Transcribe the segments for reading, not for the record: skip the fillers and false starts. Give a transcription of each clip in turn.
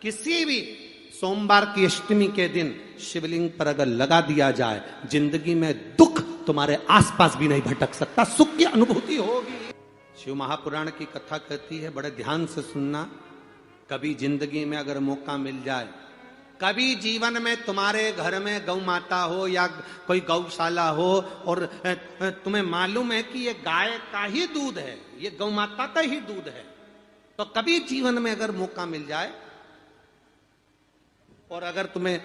किसी भी सोमवार की अष्टमी के दिन शिवलिंग पर अगर लगा दिया जाए, जिंदगी में दुख तुम्हारे आसपास भी नहीं भटक सकता, सुख की अनुभूति होगी। शिव महापुराण की कथा कहती है, बड़े ध्यान से सुनना। कभी जिंदगी में अगर मौका मिल जाए, कभी जीवन में तुम्हारे घर में गौ माता हो या कोई गौशाला हो और तुम्हें मालूम है कि ये गाय का ही दूध है, ये गौ माता का ही दूध है, तो कभी जीवन में अगर मौका मिल जाए और अगर तुम्हें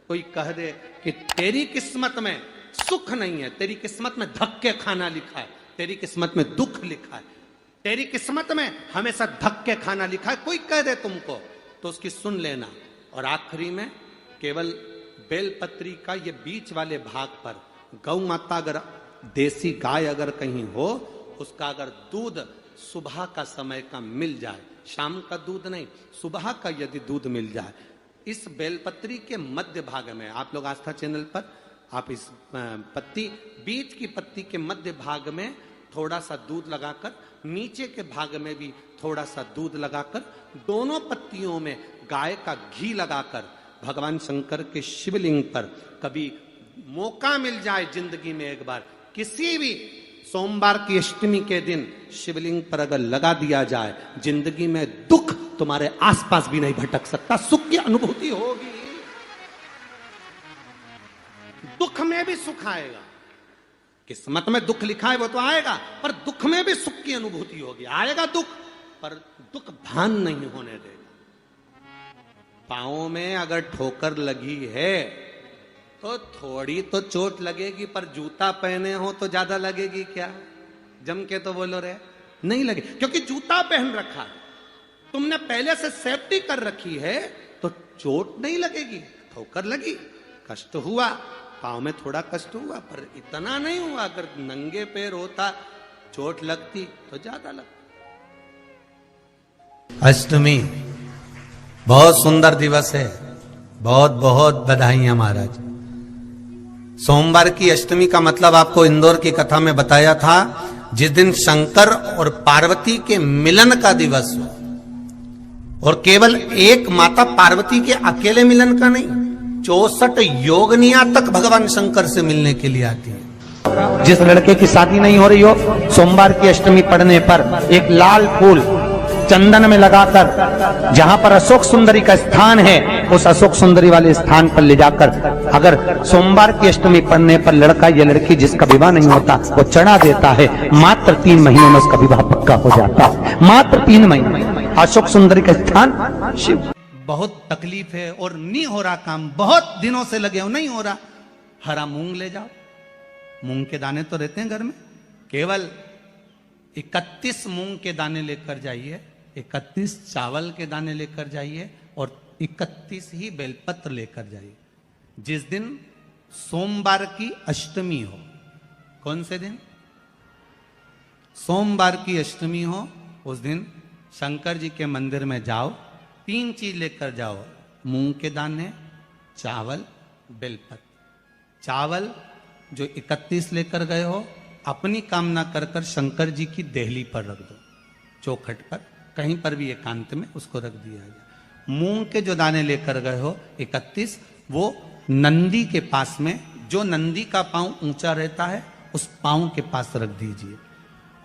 कोई कह दे कि तेरी किस्मत में सुख नहीं है, तेरी किस्मत में धक्के खाना लिखा है, तेरी किस्मत में दुख लिखा है, तेरी किस्मत में हमेशा धक्के खाना लिखा है, कोई कह दे तुमको, तो उसकी सुन लेना। और आखिरी में केवल बेलपत्री का ये बीच वाले भाग पर गौ माता, अगर देसी गाय अगर कहीं हो, उसका अगर दूध सुबह का समय का मिल जाए, शाम का दूध नहीं, सुबह का यदि दूध मिल जाए, इस बेलपत्री के मध्य भाग में, आप लोग आस्था चैनल पर आप इस पत्ती, बीच की पत्ती के मध्य भाग में थोड़ा सा दूध लगाकर, नीचे के भाग में भी थोड़ा सा दूध लगाकर, दोनों पत्तियों में गाय का घी लगाकर भगवान शंकर के शिवलिंग पर कभी मौका मिल जाए जिंदगी में एक बार, किसी भी सोमवार की अष्टमी के दिन शिवलिंग पर अगर लगा दिया जाए, जिंदगी में दुख तुम्हारे आसपास भी नहीं भटक सकता, सुख की अनुभूति होगी। दुख में भी सुख आएगा, किस्मत में दुख लिखा है वो तो आएगा, पर दुख में भी सुख की अनुभूति होगी। आएगा दुख, पर दुख भान नहीं होने देगा। पांवों में अगर ठोकर लगी है तो थोड़ी तो चोट लगेगी, पर जूता पहने हो तो ज्यादा लगेगी क्या? जम के तो बोलो रे, नहीं लगे, क्योंकि जूता पहन रखा है, तुमने पहले से सेफ्टी कर रखी है, तो चोट नहीं लगेगी। ठोकर लगी, कष्ट हुआ, पांव में थोड़ा कष्ट हुआ, पर इतना नहीं हुआ। अगर नंगे पैर होता, चोट लगती तो ज्यादा लगती। अष्टमी बहुत सुंदर दिवस है, बहुत बहुत बधाइयां महाराज। सोमवार की अष्टमी का मतलब आपको इंदौर की कथा में बताया था, जिस दिन शंकर और पार्वती के मिलन का दिवस हो, और केवल एक माता पार्वती के अकेले मिलन का नहीं, 64 योगनिया तक भगवान शंकर से मिलने के लिए आती है। जिस लड़के की शादी नहीं हो रही हो, सोमवार की अष्टमी पड़ने पर एक लाल फूल चंदन में लगाकर, जहां पर अशोक सुंदरी का स्थान है, उस अशोक सुंदरी वाले स्थान पर ले जाकर, अगर सोमवार की अष्टमी पड़ने पर लड़का या लड़की जिसका विवाह नहीं होता वो चढ़ा देता है, मात्र 3 महीनों में उसका विवाह पक्का हो जाता है। मात्र 3 महीने। अशोक सुंदरी का स्थान शिव। बहुत तकलीफ है और नहीं हो रहा काम, बहुत दिनों से लगे हो, नहीं हो रहा, हरा मूंग ले जाओ। मूंग के दाने तो रहते हैं घर में, केवल 31 मूंग के दाने लेकर जाइए, 31 चावल के दाने लेकर जाइए और 31 ही बेलपत्र लेकर जाइए। जिस दिन सोमवार की अष्टमी हो, कौन से दिन? सोमवार की अष्टमी हो, उस दिन शंकर जी के मंदिर में जाओ, 3 चीज लेकर जाओ, मूंग के दाने, चावल, बेलपत्र। चावल जो 31 लेकर गए हो, अपनी कामना कर कर शंकर जी की देहली पर रख दो, चौखट पर, कहीं पर भी एकांत में उसको रख दिया जाए। मूंग के जो दाने लेकर गए हो 31, वो नंदी के पास में, जो नंदी का पांव ऊंचा रहता है, उस पांव के पास रख दीजिए।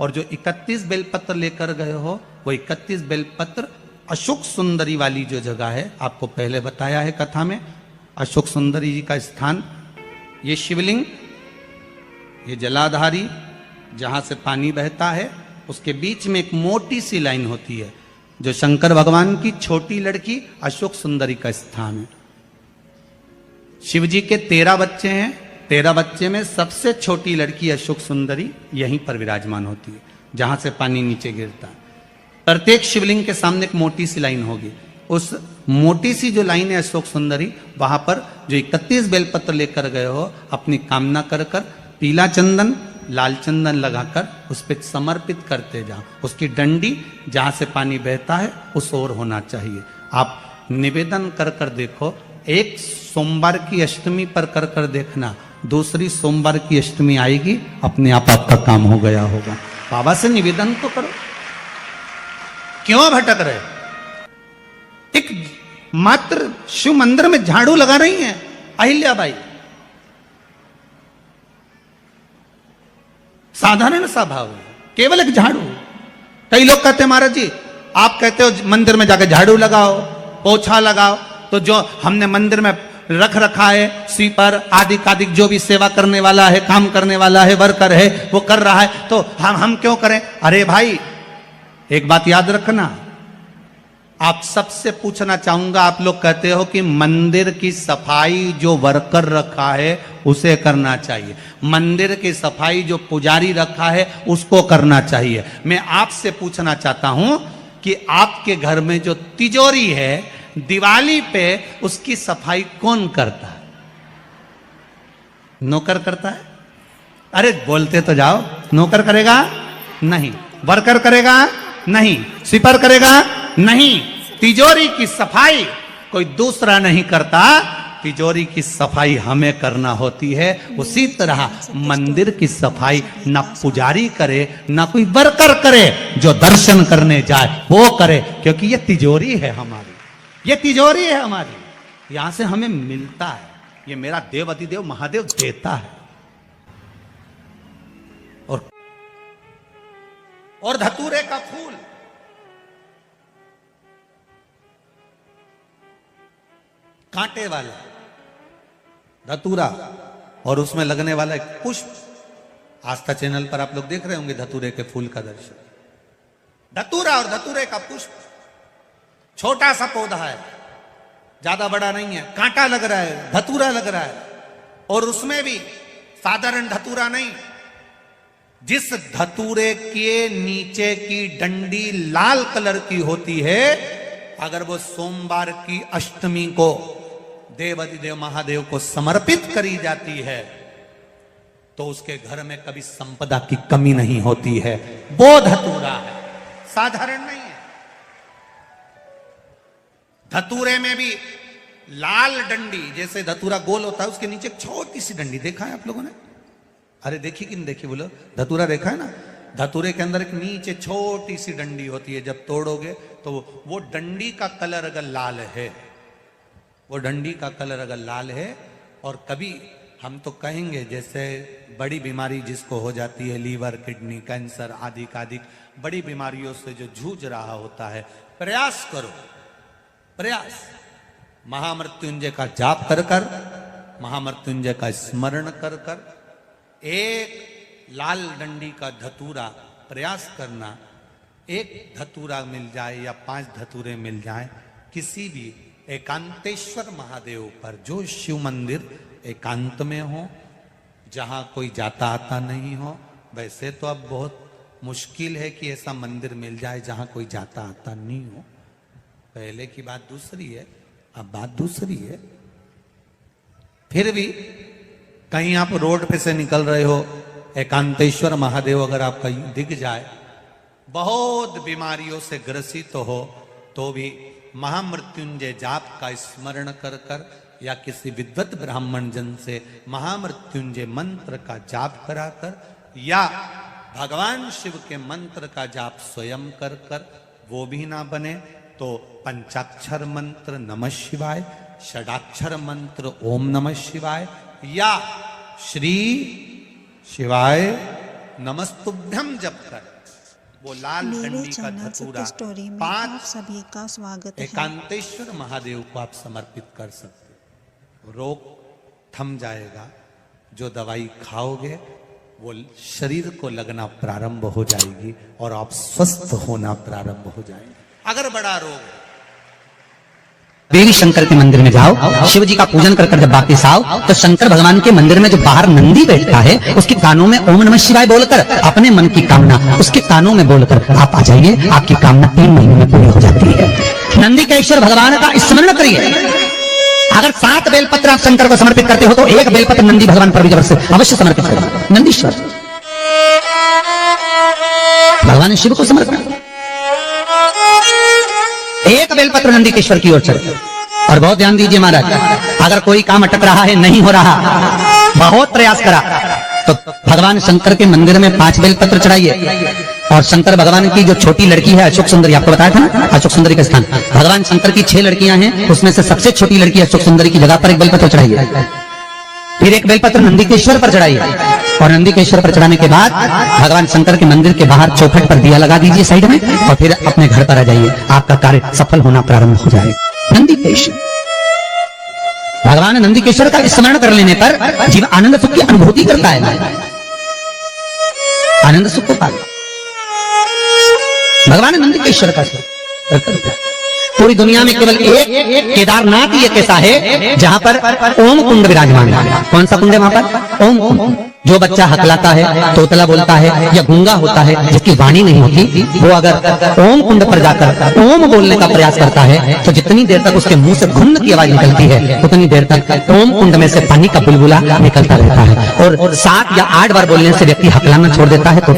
और जो 31 बेलपत्र लेकर गए हो, वो 31 बेलपत्र अशोक सुंदरी वाली जो जगह है, आपको पहले बताया है कथा में, अशोक सुंदरी जी का स्थान, ये शिवलिंग, ये जलाधारी जहां से पानी बहता है, उसके बीच में एक मोटी सी लाइन होती है, जो शंकर भगवान की छोटी लड़की अशोक सुंदरी का स्थान है। शिव जी के 13 बच्चे हैं, 13 बच्चे में सबसे छोटी लड़की अशोक सुंदरी यहीं पर विराजमान होती है, जहां से पानी नीचे गिरता है। प्रत्येक शिवलिंग के सामने एक मोटी सी लाइन होगी, उस मोटी सी जो लाइन है अशोक सुंदरी, वहां पर जो 31 बेलपत्र लेकर गए हो, अपनी कामना कर कर पीला चंदन, लाल चंदन लगाकर उस पर समर्पित करते जाओ। उसकी डंडी जहां से पानी बहता है उस ओर होना चाहिए। आप निवेदन कर कर देखो, एक सोमवार की अष्टमी पर कर कर देखना, दूसरी सोमवार की अष्टमी आएगी, अपने आप आपका काम हो गया होगा। बाबा से निवेदन तो करो, क्यों भटक रहे? एक मात्र शिव मंदिर में झाड़ू लगा रही हैं अहिल्याबाई। साधारण सा भाव है, केवल एक झाड़ू। कई लोग कहते हैं महाराज जी आप कहते हो मंदिर में जाकर झाड़ू लगाओ, पोछा लगाओ, तो जो हमने मंदिर में रख रखा है स्वीपर आदि आदि जो भी सेवा करने वाला है, काम करने वाला है, वर्कर है, वो कर रहा है, तो हम क्यों करें? अरे भाई एक बात याद रखना, आप सबसे पूछना चाहूंगा, आप लोग कहते हो कि मंदिर की सफाई जो वर्कर रखा है उसे करना चाहिए, मंदिर की सफाई जो पुजारी रखा है उसको करना चाहिए। मैं आपसे पूछना चाहता हूं कि आपके घर में जो तिजोरी है दिवाली पे उसकी सफाई कौन करता है? नौकर करता है? अरे बोलते तो जाओ। नौकर करेगा? नहीं। वर्कर करेगा? नहीं। स्वीपर करेगा? नहीं। तिजोरी की सफाई कोई दूसरा नहीं करता, तिजोरी की सफाई हमें करना होती है। उसी तरह मंदिर की सफाई ना पुजारी करे ना कोई वर्कर करे, जो दर्शन करने जाए वो करे, क्योंकि ये तिजोरी है हमारी, ये तिजोरी है हमारी, यहां से हमें मिलता है, ये मेरा देव अधिदेव महादेव देता है। और धतूरे का फूल, कांटे वाला धतूरा और उसमें लगने वाला एक पुष्प, आस्था चैनल पर आप लोग देख रहे होंगे धतूरे के फूल का दर्शन। धतूरा और धतूरे का पुष्प, छोटा सा पौधा है, ज्यादा बड़ा नहीं है, कांटा लग रहा है, धतूरा लग रहा है, और उसमें भी साधारण धतूरा नहीं, जिस धतूरे के नीचे की डंडी लाल कलर की होती है, अगर वो सोमवार की अष्टमी को देव अधिदेव महादेव को समर्पित करी जाती है तो उसके घर में कभी संपदा की कमी नहीं होती है। वो धतूरा है, साधारण नहीं है। धतूरे में भी लाल डंडी, जैसे धतूरा गोल होता है उसके नीचे छोटी सी डंडी, देखा है आप लोगों ने? अरे देखी कि नहीं देखी बोलो? धतूरा देखा है ना? धतूरे के अंदर एक नीचे छोटी सी डंडी होती है, जब तोड़ोगे तो वो डंडी का कलर अगर लाल है, वो डंडी का कलर अगर लाल है, और कभी हम तो कहेंगे जैसे बड़ी बीमारी जिसको हो जाती है, लीवर किडनी कैंसर आदि आदि बड़ी बीमारियों से जो जूझ रहा होता है, प्रयास करो, प्रयास महामृत्युंजय का जाप कर कर, महामृत्युंजय का स्मरण कर कर, एक लाल डंडी का धतूरा प्रयास करना, एक धतूरा मिल जाए या 5 धतूरे मिल जाए किसी भी एकांतेश्वर महादेव पर, जो शिव मंदिर एकांत में हो, जहां कोई जाता आता नहीं हो। वैसे तो अब बहुत मुश्किल है कि ऐसा मंदिर मिल जाए जहां कोई जाता आता नहीं हो, पहले की बात दूसरी है, अब बात दूसरी है। फिर भी कहीं आप रोड पे से निकल रहे हो, एकांतेश्वर महादेव अगर आपका दिख जाए, बहुत बीमारियों से ग्रसित हो, तो भी महामृत्युंजय जाप का स्मरण कर कर या किसी विद्वत ब्राह्मण जन से महामृत्युंजय मंत्र का जाप कराकर या भगवान शिव के मंत्र का जाप स्वयं कर कर, वो भी ना बने तो पंचाक्षर मंत्र नमः शिवाय, षडाक्षर मंत्र ओम नमः शिवाय या श्री शिवाय नमस्तुभ्यम जप कर वो लाल डंडी का धतूरा 5 सभी का स्वागत है। एकांतेश्वर महादेव को आप समर्पित कर सकते हो। रोग थम जाएगा, जो दवाई खाओगे वो शरीर को लगना प्रारंभ हो जाएगी और आप स्वस्थ होना प्रारंभ हो जाएंगे। अगर बड़ा रोग है, देवी शंकर के मंदिर में जाओ, शिव जी का पूजन कर कर जब वापिस आओ तो शंकर भगवान के मंदिर में जो बाहर नंदी बैठता है उसके कानों में ओम नमः शिवाय बोलकर अपने मन की कामना उसके कानों में बोलकर आप आ जाइए, आपकी कामना 3 महीने में पूरी हो जाती है। नंदी के ईश्वर भगवान का स्मरण करिए। अगर 7 बेलपत्र आप शंकर को समर्पित करते हो तो 1 बेलपत्र नंदी भगवान पर भी जबरदस्त अवश्य समर्पित करें। नंदीश्वर भगवान शिव को समर्पित, 1 बेलपत्र नंदीकेश्वर की ओर चढ़े। और बहुत ध्यान दीजिए महाराज, अगर कोई काम अटक रहा है, नहीं हो रहा, बहुत प्रयास करा, तो भगवान शंकर के मंदिर में 5 बेलपत्र चढ़ाइए। और शंकर भगवान की जो छोटी लड़की है अशोक सुंदरी, आपको बताया था ना अशोक सुंदरी का स्थान, भगवान शंकर की 6 लड़कियां हैं, उसमें से सबसे छोटी लड़की अशोक सुंदरी की जगह पर एक बेलपत्र चढ़ाई है। फिर एक बेलपत्र नंदीकेश्वर पर चढ़ाई है, और नंदीकेश्वर पर चढ़ाने के बाद भगवान शंकर के मंदिर के बाहर चौखट पर दिया लगा दीजिए साइड में, और फिर अपने घर पर आ जाइए, आपका कार्य सफल होना प्रारंभ हो जाएगा। नंदीकेश्वर, भगवान नंदीकेश्वर का स्मरण कर लेने पर जीव आनंद सुख की अनुभूति करता है, आनंद सुख को पाता। भगवान नंदीकेश्वर का पूरी दुनिया में केवल एक केदारनाथ ही एक ऐसा है जहां पर ओम कुंड विराजमान है। कौन सा कुंड है वहां पर? ओम कुंड। जो बच्चा हकलाता है, तोतला बोलता है या गूंगा होता है, जिसकी वाणी नहीं होती, वो अगर ओम कुंड पर जाकर ओम बोलने का प्रयास करता है तो जितनी देर तक उसके मुंह से घुन्न की आवाज निकलती है उतनी देर तक ओम कुंड में से पानी का बुलबुला निकलता रहता है। और 7 या 8 बार बोलने से व्यक्ति हकलाना छोड़ देता है तो